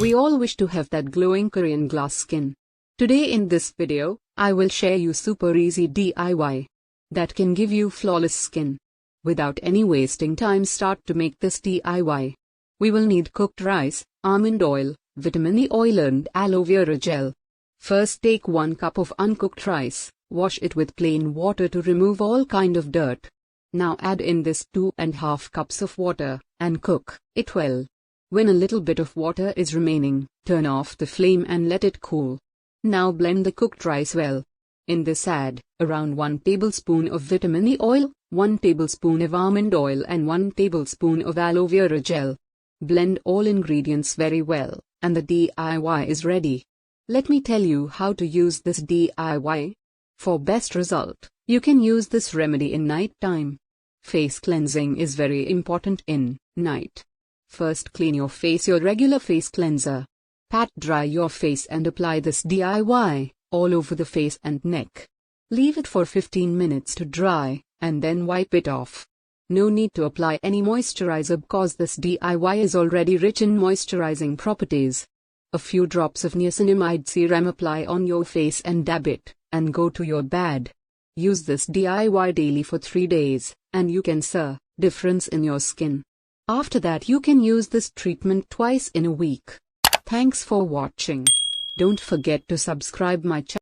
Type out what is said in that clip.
We all wish to have that glowing Korean glass skin. Today in this video, I will share you super easy DIY that can give you flawless skin. Without any wasting time, start to make this DIY. We will need cooked rice, almond oil, vitamin E oil and aloe vera gel. First take 1 cup of uncooked rice, wash it with plain water to remove all kind of dirt. Now add in this 2.5 cups of water, and cook it well. When a little bit of water is remaining, turn off the flame and let it cool. Now blend the cooked rice well. In this add around 1 tablespoon of vitamin E oil, 1 tablespoon of almond oil and 1 tablespoon of aloe vera gel. Blend all ingredients very well, and the DIY is ready. Let me tell you how to use this DIY. For best result, you can use this remedy in night time. Face cleansing is very important in night. First clean your face your regular face cleanser. Pat dry your face and apply this DIY all over the face and neck. Leave it for 15 minutes to dry, and then wipe it off. No need to apply any moisturizer because this DIY is already rich in moisturizing properties. A few drops of niacinamide serum apply on your face and dab it, and go to your bed. Use this DIY daily for 3 days, and you can see difference in your skin. After that you can use this treatment twice in a week. Thanks for watching. Don't forget to subscribe my channel.